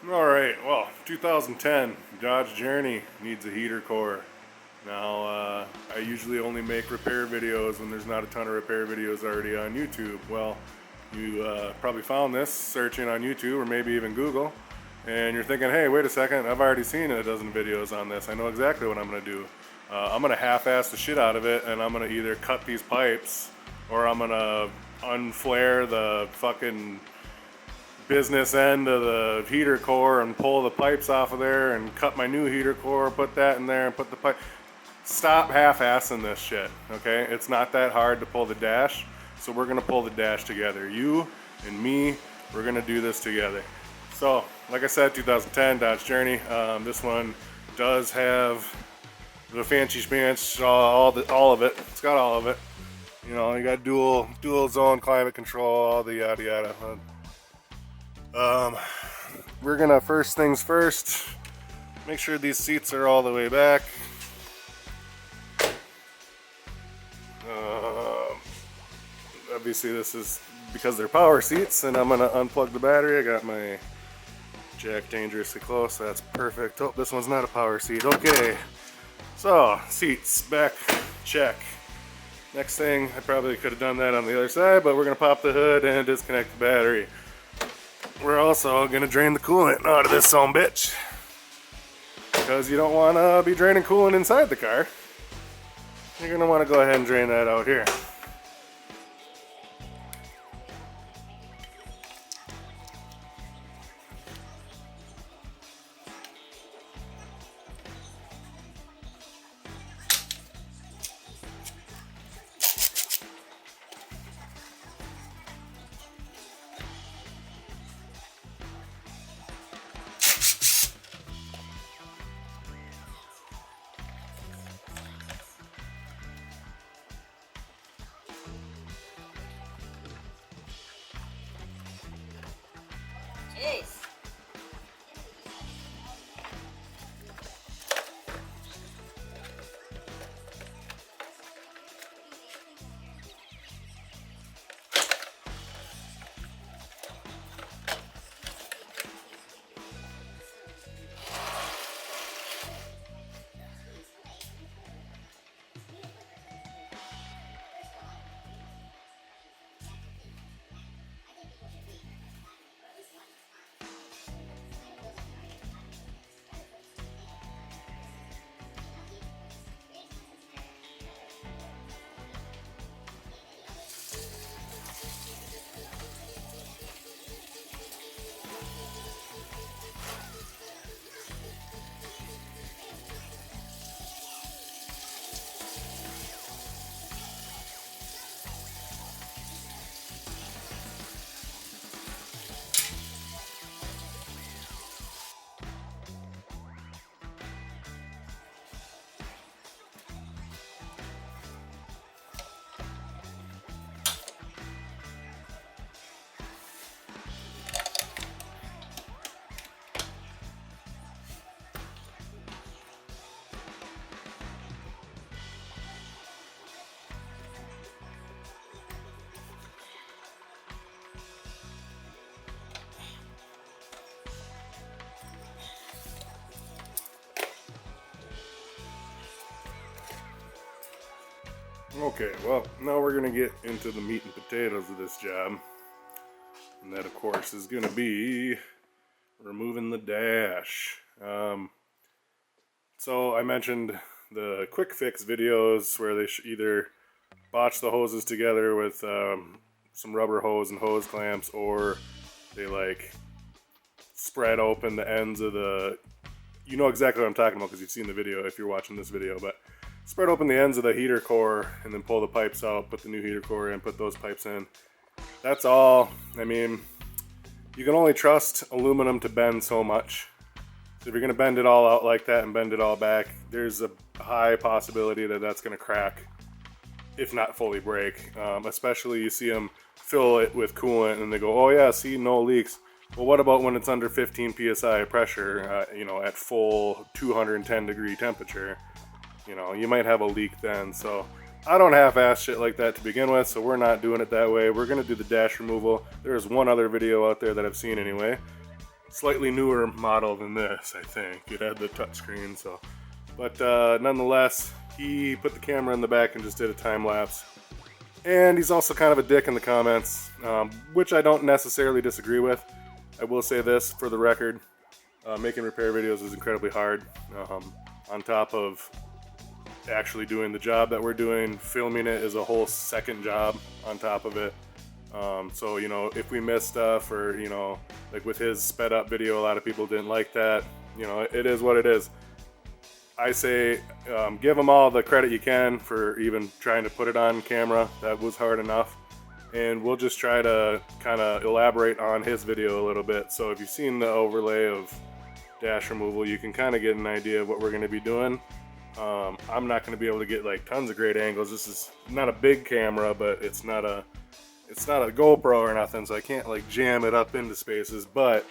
Alright, well, 2010 Dodge Journey needs a heater core. Now, I usually only make repair videos when there's not a ton of repair videos already on YouTube. Well, you probably found this searching on YouTube or maybe even Google, and you're thinking, hey, wait a second, I've already seen a dozen videos on this. I know exactly what I'm going to do. I'm going to half-ass the shit out of it, and I'm going to either cut these pipes or I'm going to unflare the fucking business end of the heater core and pull the pipes off of there and cut my new heater core, put that in there and put the pipe. Stop half-assing this shit, okay? It's not that hard to pull the dash, so we're gonna pull the dash together. You and me, we're gonna do this together. So, like I said, 2010 Dodge Journey. This one does have the fancy schmancy, all of it. It's got all of it. You know, you got dual zone climate control, all the yada yada. We're gonna, first things first, make sure these seats are all the way back. Obviously this is because they're power seats, and I'm gonna unplug the battery. I got my jack dangerously close, that's perfect. Oh, this one's not a power seat, okay. So, seats back, check. Next thing, I probably could have done that on the other side, but we're gonna pop the hood and disconnect the battery. We're also gonna drain the coolant out of this son of a bitch, because you don't want to be draining coolant inside the car. You're gonna want to go ahead and drain that out here. Jeez. Okay, well, now we're gonna get into the meat and potatoes of this job. And that, of course, is gonna be removing the dash. So I mentioned the quick fix videos where they either botch the hoses together with some rubber hose and hose clamps, or they like spread open the ends of the, you know exactly what I'm talking about because you've seen the video if you're watching this video, but spread open the ends of the heater core and then pull the pipes out, put the new heater core in, put those pipes in. That's all. I mean, you can only trust aluminum to bend so much. So if you're gonna bend it all out like that and bend it all back, there's a high possibility that that's gonna crack, if not fully break. Especially you see them fill it with coolant and they go, oh yeah, see, no leaks. Well, what about when it's under 15 psi pressure, you know, at full 210 degree temperature? You know, you might have a leak then. So I don't half-ass shit like that to begin with, so we're not doing it that way. We're gonna do the dash removal. There's one other video out there that I've seen anyway, slightly newer model than this, I think. It had the touchscreen, so. But nonetheless, he put the camera in the back and just did a time lapse. And he's also kind of a dick in the comments, which I don't necessarily disagree with. I will say this for the record, making repair videos is incredibly hard. On top of actually doing the job that we're doing, filming it is a whole second job on top of it. So, you know, if we miss stuff or, you know, like with his sped up video, a lot of people didn't like that. You know, it is what it is. I say give him all the credit you can for even trying to put it on camera. That was hard enough. And we'll just try to kind of elaborate on his video a little bit. So if you've seen the overlay of dash removal, you can kind of get an idea of what we're going to be doing. I'm not going to be able to get like tons of great angles. This is not a big camera, but it's not a GoPro or nothing, so I can't like jam it up into spaces, but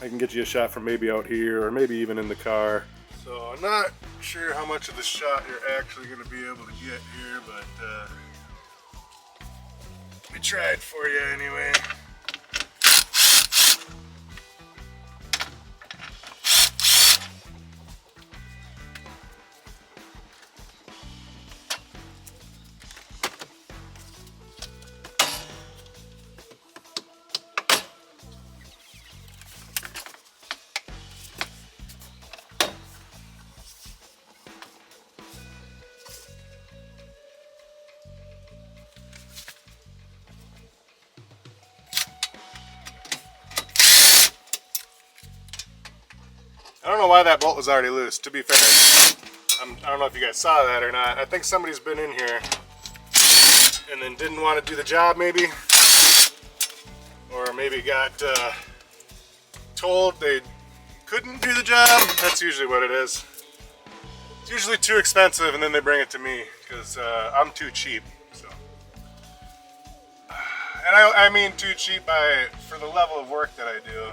I can get you a shot from maybe out here or maybe even in the car. So I'm not sure how much of the shot you're actually going to be able to get here, but we tried for you anyway. I don't know why that bolt was already loose, to be fair. I don't know if you guys saw that or not. I think somebody's been in here and then didn't want to do the job maybe. Or maybe got told they couldn't do the job. That's usually what it is. It's usually too expensive and then they bring it to me because I'm too cheap. So. And I mean too cheap for the level of work that I do.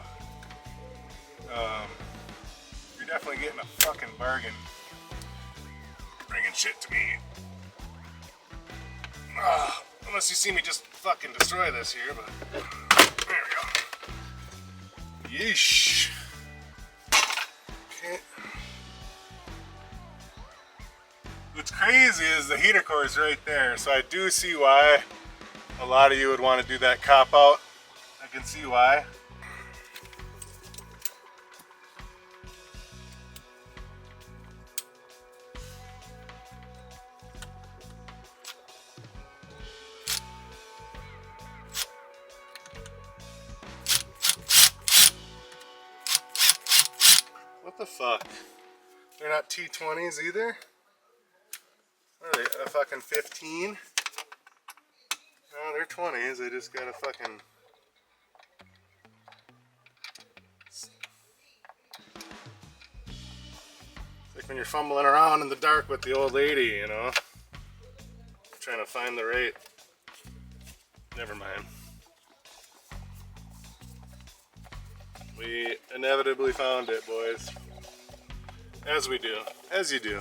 You're definitely getting a fucking bargain bringing shit to me. Unless you see me just fucking destroy this here, but there we go. Yeesh. Okay. What's crazy is the heater core is right there, so I do see why a lot of you would want to do that cop out. I can see why. What the fuck? They're not T20s either? What are they, a fucking 15? No, they're 20s, they just got a fucking... It's like when you're fumbling around in the dark with the old lady, you know? Trying to find the right... Never mind. We inevitably found it, boys. As we do. As you do.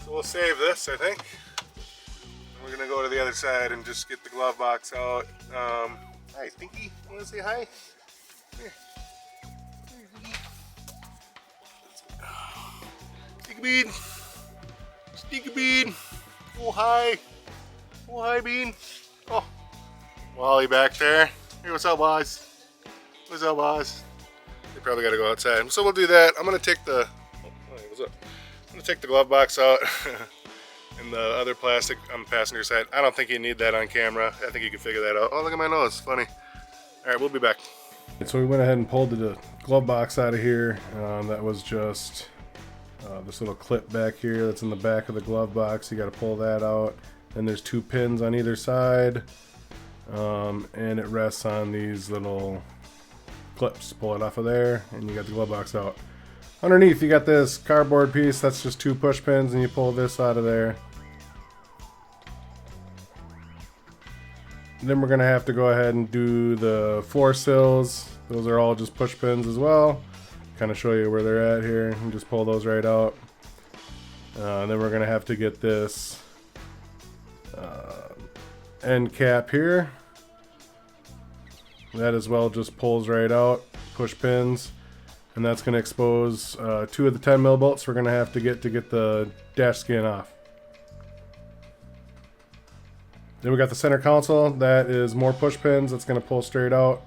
So we'll save this, I think. We're gonna go to the other side and just get the glove box out. Hi, Stinky. Wanna say hi? Here. Stinky Bean. Stinky Bean. Oh, hi. Oh, hi, Bean. Oh. Wally back there. Hey, what's up, boys? What's up, boys? They probably gotta go outside. So we'll do that. I'm gonna take the... Oh, hey, what's up? I'm gonna take the glove box out and the other plastic on the passenger side. I don't think you need that on camera. I think you can figure that out. Oh, look at my nose. Funny. All right, we'll be back. So we went ahead and pulled the glove box out of here. That was just this little clip back here that's in the back of the glove box. You got to pull that out. And there's 2 pins on either side, and it rests on these little clips. Pull it off of there, and you got the glove box out. Underneath, you got this cardboard piece. That's just 2 push pins, and you pull this out of there. Then we're gonna have to go ahead and do the floor sills. Those are all just push pins as well. Kind of show you where they're at here, and just pull those right out. Then we're gonna have to get this end cap here. That as well just pulls right out, push pins, and that's going to expose 2 of the 10 mil bolts we're going to have to get the dash skin off. Then we got the center console. That is more push pins. That's going to pull straight out.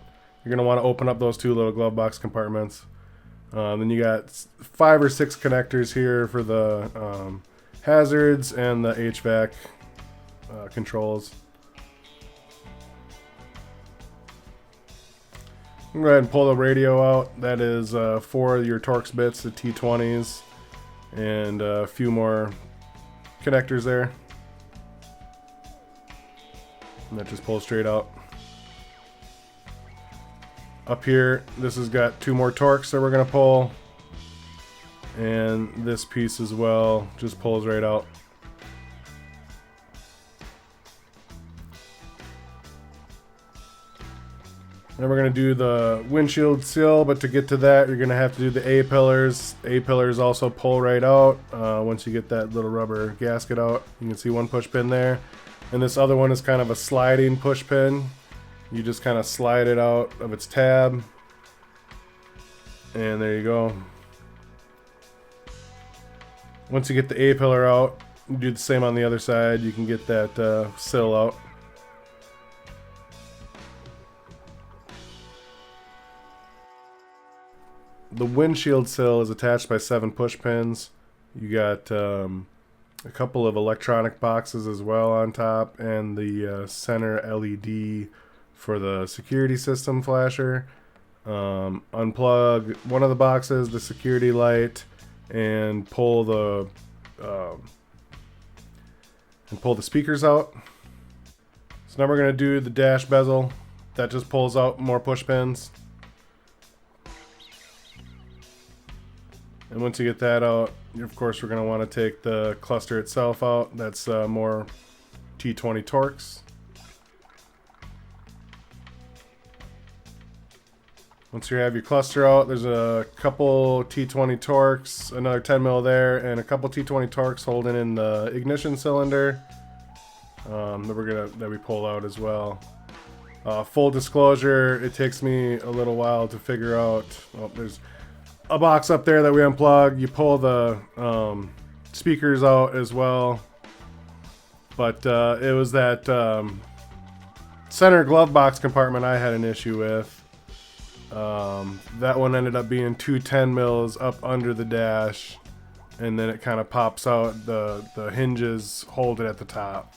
You're going to want to open up those 2 little glove box compartments. Then you got 5 or 6 connectors here for the hazards and the HVAC controls. I'm going to go ahead and pull the radio out. That is 4 of your Torx bits, the T20s, and a few more connectors there. And that just pulls straight out. Up here, this has got 2 more Torx that we're going to pull. And this piece as well just pulls right out. Then we're going to do the windshield sill, but to get to that, you're going to have to do the A-pillars. A-pillars also pull right out once you get that little rubber gasket out. You can see 1 push pin there. And this other one is kind of a sliding push pin. You just kind of slide it out of its tab. And there you go. Once you get the A-pillar out, you do the same on the other side. You can get that sill out. The windshield sill is attached by 7 push pins. You got a couple of electronic boxes as well on top, and the center LED for the security system flasher. Unplug one of the boxes, the security light, and pull the speakers out. So now we're going to do the dash bezel. That just pulls out more push pins. And once you get that out, of course, we're going to want to take the cluster itself out. That's more T20 Torx. Once you have your cluster out, there's a couple T20 Torx, another 10 mil there, and a couple T20 Torx holding in the ignition cylinder that we pull out as well. Full disclosure, it takes me a little while to figure out. Oh, there's a box up there that we unplug. You pull the speakers out as well, but it was that center glove box compartment I had an issue with. That one ended up being 2 10 mils up under the dash, and then it kind of pops out. The hinges hold it at the top.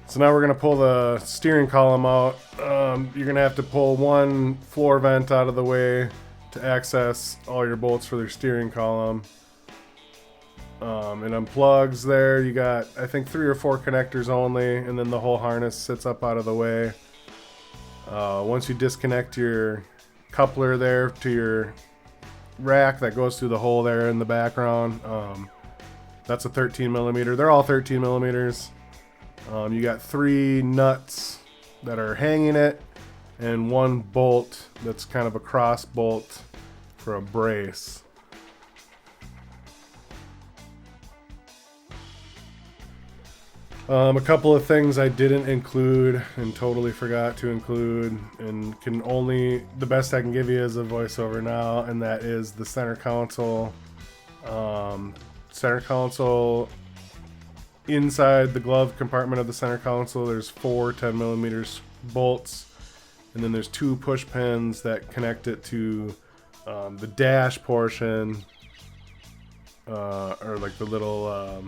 So now we're going to pull the steering column out. You're going to have to pull 1 floor vent out of the way to access all your bolts for their steering column. It unplugs there. You got, I think, 3 or 4 connectors only, and then the whole harness sits up out of the way. Once you disconnect your coupler there to your rack that goes through the hole there in the background, that's a 13 millimeter. They're all 13 millimeters. You got 3 nuts that are hanging it, and 1 bolt that's kind of a cross bolt for a brace. A couple of things I didn't include and totally forgot to include, and the best I can give you is a voiceover now, and that is the center console. Center console, inside the glove compartment of the center console, there's 4 10 millimeters bolts, and then there's 2 push pins that connect it to the dash portion, or like the little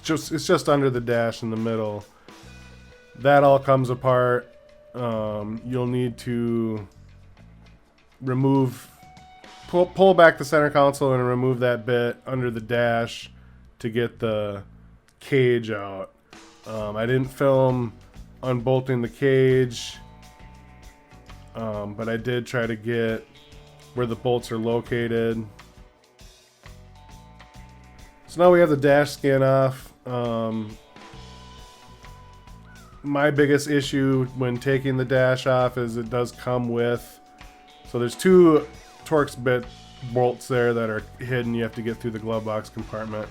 it's just under the dash in the middle. That all comes apart. You'll need to pull pull back the center console and remove that bit under the dash to get the cage out. I didn't film unbolting the cage, but I did try to get where the bolts are located. So now we have the dash skin off. My biggest issue when taking the dash off is it does come with, so there's 2 Torx bit bolts there that are hidden. You have to get through the glove box compartment.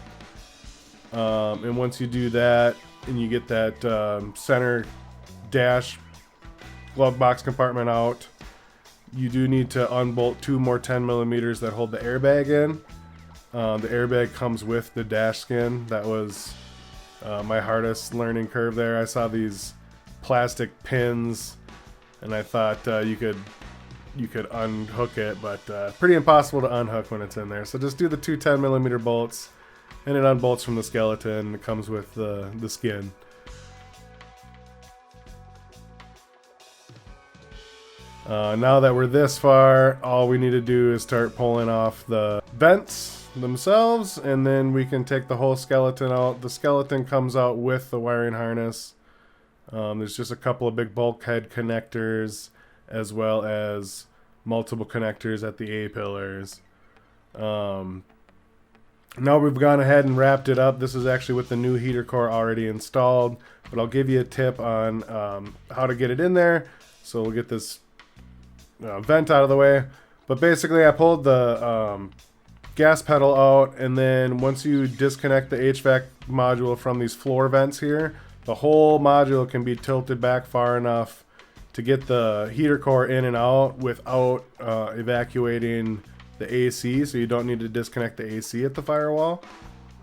And once you do that and you get that center dash glove box compartment out, you do need to unbolt 2 more 10 millimeters that hold the airbag in. The airbag comes with the dash skin. That was my hardest learning curve there. I saw these plastic pins and I thought you could unhook it, but pretty impossible to unhook when it's in there. So just do the 2 10 millimeter bolts and it unbolts from the skeleton. It comes with the skin. Now that we're this far, all we need to do is start pulling off the vents themselves, and then we can take the whole skeleton out. The skeleton comes out with the wiring harness. There's just a couple of big bulkhead connectors as well as multiple connectors at the A-pillars. Now we've gone ahead and wrapped it up. This is actually with the new heater core already installed, but I'll give you a tip on how to get it in there. So we'll get this vent out of the way. But basically I pulled the gas pedal out, and then once you disconnect the HVAC module from these floor vents here, the whole module can be tilted back far enough to get the heater core in and out without evacuating the AC, so you don't need to disconnect the AC at the firewall.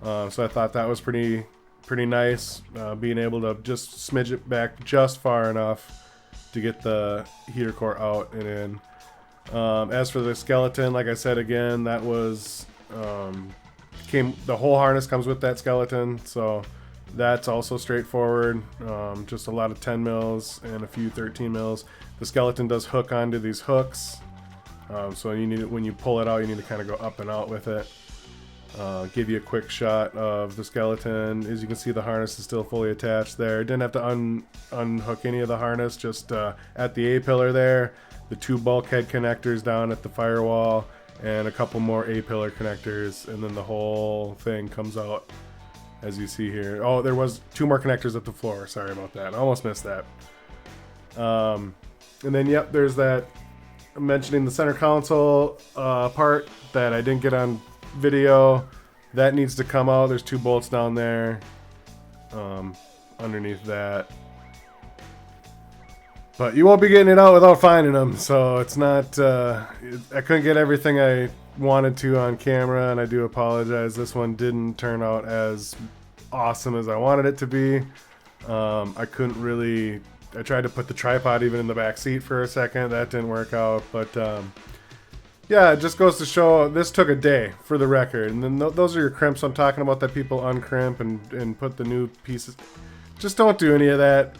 So I thought that was pretty nice, being able to just smidge it back just far enough to get the heater core out and in. As for the skeleton, like I said again, that was the whole harness comes with that skeleton, so that's also straightforward. Just a lot of 10 mils and a few 13 mils. The skeleton does hook onto these hooks, so you need it, when you pull it out, you need to kind of go up and out with it. Give you a quick shot of the skeleton. As you can see, the harness is still fully attached there. Didn't have to unhook any of the harness, just at the A-pillar there, the 2 bulkhead connectors down at the firewall, and a couple more A-pillar connectors, and then the whole thing comes out as you see here. Oh, there was 2 more connectors at the floor. Sorry about that. I almost missed that. And then, yep, there's that, I'm mentioning the center console part that I didn't get on video. That needs to come out. There's 2 bolts down there underneath that. But you won't be getting it out without finding them, so it's not, I couldn't get everything I wanted to on camera, and I do apologize. This one didn't turn out as awesome as I wanted it to be. I couldn't really, I tried to put the tripod even in the back seat for a second. That didn't work out, but yeah, it just goes to show this took a day, for the record. And then those are your crimps I'm talking about that people uncrimp and put the new pieces. Just don't do any of that.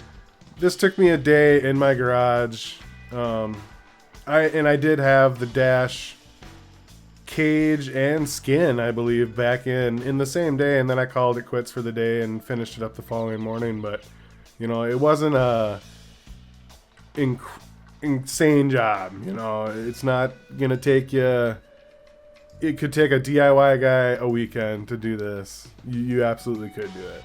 This took me a day in my garage. I did have the dash cage and skin, I believe, back in the same day, and then I called it quits for the day and finished it up the following morning. But you know, it wasn't a insane job. You know, it's not gonna take you, it could take a DIY guy a weekend to do this. You absolutely could do it.